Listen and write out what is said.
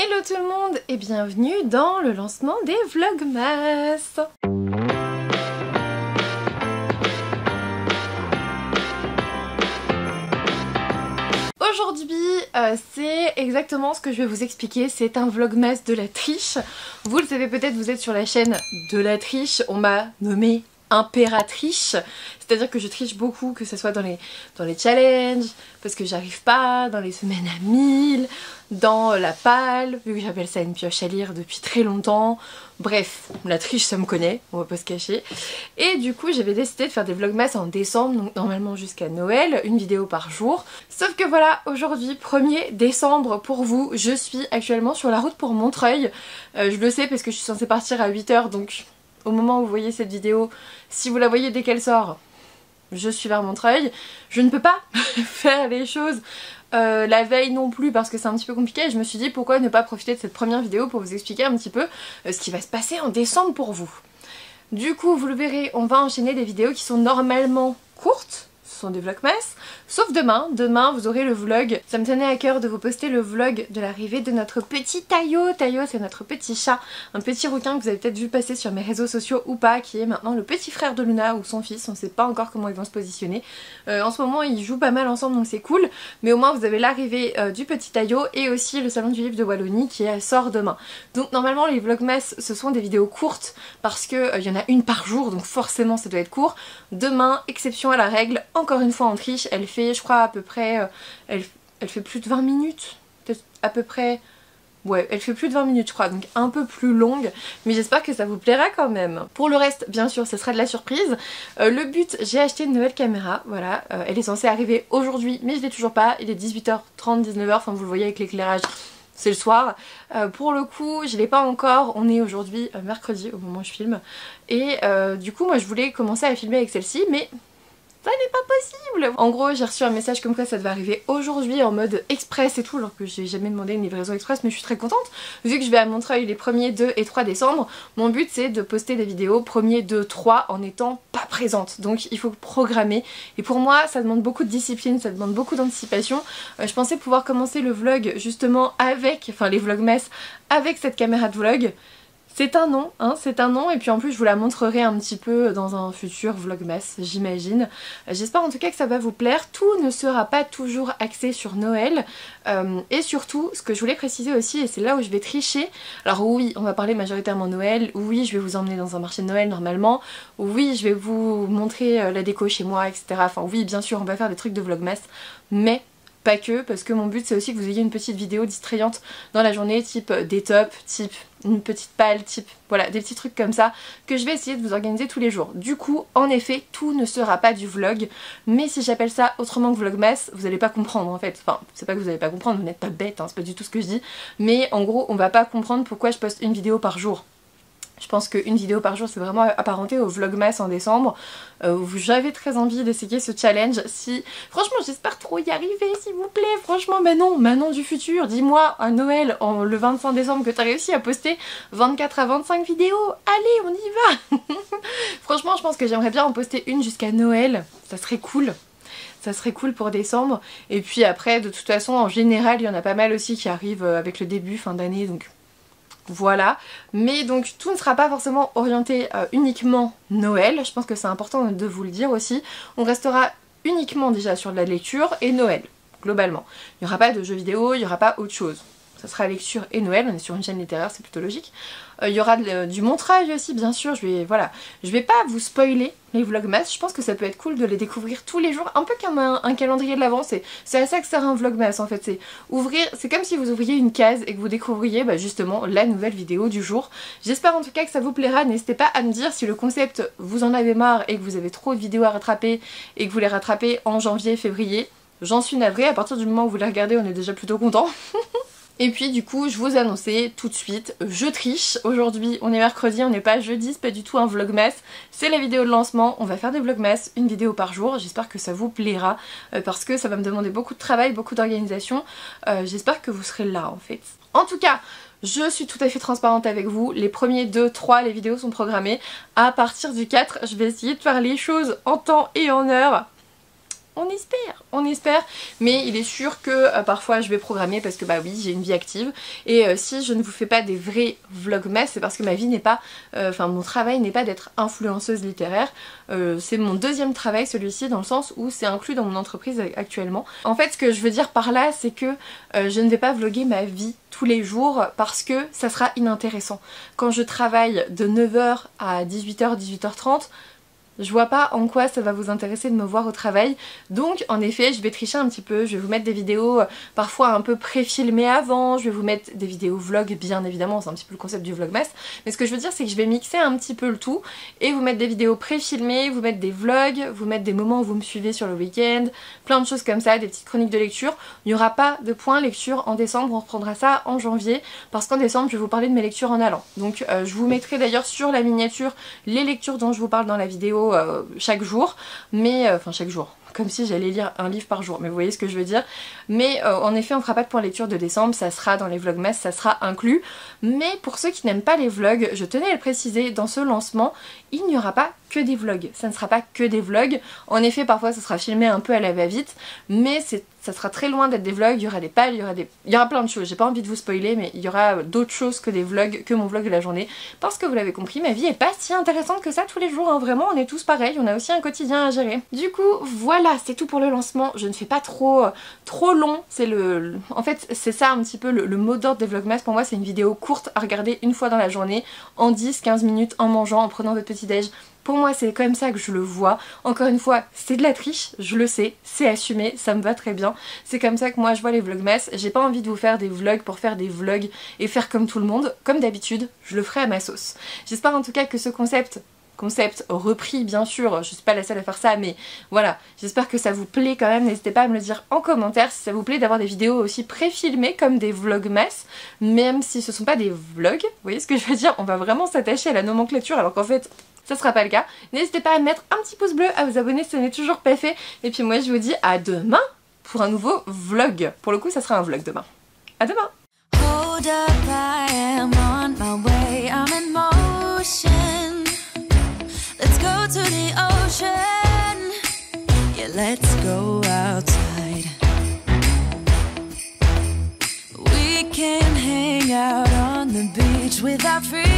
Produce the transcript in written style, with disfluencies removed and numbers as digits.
Hello tout le monde et bienvenue dans le lancement des Vlogmas. Aujourd'hui, c'est exactement ce que je vais vous expliquer, c'est un Vlogmas de la triche. Vous le savez peut-être, vous êtes sur la chaîne de la triche, on m'a nommée impératrice, c'est-à-dire que je triche beaucoup, que ce soit dans les challenges, parce que j'arrive pas, dans les semaines à 1000, dans la palle, vu que j'appelle ça une pioche à lire depuis très longtemps. Bref, la triche ça me connaît, on va pas se cacher. Et du coup j'avais décidé de faire des vlogmas en décembre, donc normalement jusqu'à Noël, une vidéo par jour. Sauf que voilà, aujourd'hui 1er décembre pour vous, je suis actuellement sur la route pour Montreuil. Je le sais parce que je suis censée partir à 8 h, donc au moment où vous voyez cette vidéo, si vous la voyez dès qu'elle sort, je suis vers Montreuil. Je ne peux pas faire les choses la veille non plus parce que c'est un petit peu compliqué. Je me suis dit pourquoi ne pas profiter de cette première vidéo pour vous expliquer un petit peu ce qui va se passer en décembre pour vous. Du coup, vous le verrez, on va enchaîner des vidéos qui sont normalement courtes. Ce sont des vlogmas, sauf demain. Demain vous aurez le vlog. Ça me tenait à cœur de vous poster le vlog de l'arrivée de notre petit Tayo. Tayo c'est notre petit chat, un petit rouquin que vous avez peut-être vu passer sur mes réseaux sociaux ou pas, qui est maintenant le petit frère de Luna ou son fils, on sait pas encore comment ils vont se positionner. En ce moment ils jouent pas mal ensemble donc c'est cool, mais au moins vous avez l'arrivée du petit Tayo et aussi le salon du livre de Wallonie qui sort demain. Donc normalement les vlogmas ce sont des vidéos courtes parce que y en a une par jour donc forcément ça doit être court. Demain, exception à la règle, encore une fois en triche, elle fait je crois à peu près, elle fait plus de 20 minutes, peut-être à peu près, ouais elle fait plus de 20 minutes je crois, donc un peu plus longue, mais j'espère que ça vous plaira quand même. Pour le reste bien sûr ce sera de la surprise. Le but, j'ai acheté une nouvelle caméra, voilà, elle est censée arriver aujourd'hui mais je l'ai toujours pas, il est 18h30, 19h, enfin vous le voyez avec l'éclairage. C'est le soir. Pour le coup, je l'ai pas encore. On est aujourd'hui mercredi au moment où je filme. Et du coup, moi je voulais commencer à filmer avec celle-ci, mais ça n'est pas possible. En gros, j'ai reçu un message comme quoi ça devait arriver aujourd'hui en mode express et tout, alors que j'ai jamais demandé une livraison express, mais je suis très contente. Vu que je vais à Montreuil les 1er, 2 et 3 décembre, mon but c'est de poster des vidéos 1er, 2, 3 en étant pas présente. Donc il faut programmer. Et pour moi, ça demande beaucoup de discipline, ça demande beaucoup d'anticipation. Je pensais pouvoir commencer le vlog justement avec, enfin les vlogmas, avec cette caméra de vlog. C'est un nom, hein, c'est un nom, et puis en plus je vous la montrerai un petit peu dans un futur vlogmas, j'imagine. J'espère en tout cas que ça va vous plaire. Tout ne sera pas toujours axé sur Noël, et surtout, ce que je voulais préciser aussi, et c'est là où je vais tricher, alors oui, on va parler majoritairement Noël, oui, je vais vous emmener dans un marché de Noël normalement, oui, je vais vous montrer la déco chez moi, etc. Enfin oui, bien sûr, on va faire des trucs de vlogmas, mais pas que, parce que mon but c'est aussi que vous ayez une petite vidéo distrayante dans la journée, type des tops, type une petite palle, type voilà, des petits trucs comme ça que je vais essayer de vous organiser tous les jours. Du coup, en effet, tout ne sera pas du vlog, mais si j'appelle ça autrement que vlogmas, vous allez pas comprendre en fait. Enfin, c'est pas que vous allez pas comprendre, vous n'êtes pas bête, hein, c'est pas du tout ce que je dis, mais en gros, on va pas comprendre pourquoi je poste une vidéo par jour. Je pense qu'une vidéo par jour c'est vraiment apparenté au vlogmas en décembre. J'avais très envie d'essayer ce challenge. Si franchement j'espère trop y arriver s'il vous plaît. Franchement Manon du futur, dis-moi à Noël le 25 décembre que t'as réussi à poster 24 à 25 vidéos. Allez on y va. Franchement je pense que j'aimerais bien en poster une jusqu'à Noël. Ça serait cool. Ça serait cool pour décembre. Et puis après de toute façon en général il y en a pas mal aussi qui arrivent avec le début fin d'année donc... Voilà, mais donc tout ne sera pas forcément orienté uniquement Noël, je pense que c'est important de vous le dire aussi. On restera uniquement déjà sur de la lecture et Noël, globalement. Il n'y aura pas de jeux vidéo, il n'y aura pas autre chose. Ça sera lecture et Noël, on est sur une chaîne littéraire, c'est plutôt logique. Il y aura du Montreuil aussi, bien sûr, je vais pas vous spoiler les vlogmas, je pense que ça peut être cool de les découvrir tous les jours, un peu comme un calendrier de l'avant, c'est à ça que sert un vlogmas en fait, c'est comme si vous ouvriez une case et que vous découvriez justement la nouvelle vidéo du jour. J'espère en tout cas que ça vous plaira, n'hésitez pas à me dire si le concept vous en avez marre et que vous avez trop de vidéos à rattraper et que vous les rattrapez en janvier, février. J'en suis navrée, à partir du moment où vous les regardez on est déjà plutôt content. Et puis du coup je vous annonçais tout de suite, je triche. Aujourd'hui on est mercredi, on n'est pas jeudi, c'est pas du tout un vlogmas, c'est la vidéo de lancement. On va faire des vlogmas, une vidéo par jour, j'espère que ça vous plaira parce que ça va me demander beaucoup de travail, beaucoup d'organisation. J'espère que vous serez là en fait. En tout cas, je suis tout à fait transparente avec vous, les premiers 2, 3, les vidéos sont programmées. À partir du 4, je vais essayer de faire les choses en temps et en heure. on espère, mais il est sûr que parfois je vais programmer parce que bah oui, j'ai une vie active et si je ne vous fais pas des vrais vlogmas, c'est parce que ma vie n'est pas, mon travail n'est pas d'être influenceuse littéraire, c'est mon deuxième travail celui-ci dans le sens où c'est inclus dans mon entreprise actuellement. En fait ce que je veux dire par là c'est que je ne vais pas vlogger ma vie tous les jours parce que ça sera inintéressant. Quand je travaille de 9h à 18h, 18h30, je vois pas en quoi ça va vous intéresser de me voir au travail, donc en effet je vais tricher un petit peu, je vais vous mettre des vidéos parfois un peu pré-filmées avant, je vais vous mettre des vidéos vlog bien évidemment, c'est un petit peu le concept du vlogmas, mais ce que je veux dire c'est que je vais mixer un petit peu le tout et vous mettre des vidéos pré-filmées, vous mettre des vlogs, vous mettre des moments où vous me suivez sur le week-end, plein de choses comme ça, des petites chroniques de lecture. Il n'y aura pas de point lecture en décembre, on reprendra ça en janvier parce qu'en décembre je vais vous parler de mes lectures en allant, donc je vous mettrai d'ailleurs sur la miniature les lectures dont je vous parle dans la vidéo chaque jour, mais chaque jour, comme si j'allais lire un livre par jour, mais vous voyez ce que je veux dire. Mais en effet on fera pas de point lecture de décembre, ça sera dans les vlogmas, ça sera inclus. Mais pour ceux qui n'aiment pas les vlogs, je tenais à le préciser, dans ce lancement il n'y aura pas que des vlogs, ça ne sera pas que des vlogs. En effet parfois ça sera filmé un peu à la va-vite, mais ça sera très loin d'être des vlogs, il y aura des pales, il y aura plein de choses, j'ai pas envie de vous spoiler, mais il y aura d'autres choses que des vlogs, que mon vlog de la journée, parce que vous l'avez compris, ma vie est pas si intéressante que ça tous les jours, hein. Vraiment on est tous pareils, on a aussi un quotidien à gérer. Du coup voilà, c'est tout pour le lancement, je ne fais pas trop long, en fait c'est ça un petit peu le mot d'ordre des vlogmas, pour moi c'est une vidéo courte à regarder une fois dans la journée, en 10-15 minutes, en mangeant, en prenant votre petit déj. Pour moi c'est comme ça que je le vois, encore une fois c'est de la triche, je le sais, c'est assumé, ça me va très bien, c'est comme ça que moi je vois les vlogmas, j'ai pas envie de vous faire des vlogs pour faire des vlogs et faire comme tout le monde, comme d'habitude, je le ferai à ma sauce. J'espère en tout cas que ce concept repris bien sûr, je suis pas la seule à faire ça, mais voilà, j'espère que ça vous plaît quand même, n'hésitez pas à me le dire en commentaire si ça vous plaît d'avoir des vidéos aussi pré-filmées comme des vlogmas, même si ce sont pas des vlogs, vous voyez ce que je veux dire, on va vraiment s'attacher à la nomenclature alors qu'en fait ça sera pas le cas. N'hésitez pas à mettre un petit pouce bleu, à vous abonner si ce n'est toujours pas fait, et puis moi je vous dis à demain pour un nouveau vlog. Pour le coup ça sera un vlog demain. À demain. Hold up, I am on my way, I'm in motion. Let's go to the ocean. Yeah, let's go outside. We can hang out on the beach without freezing.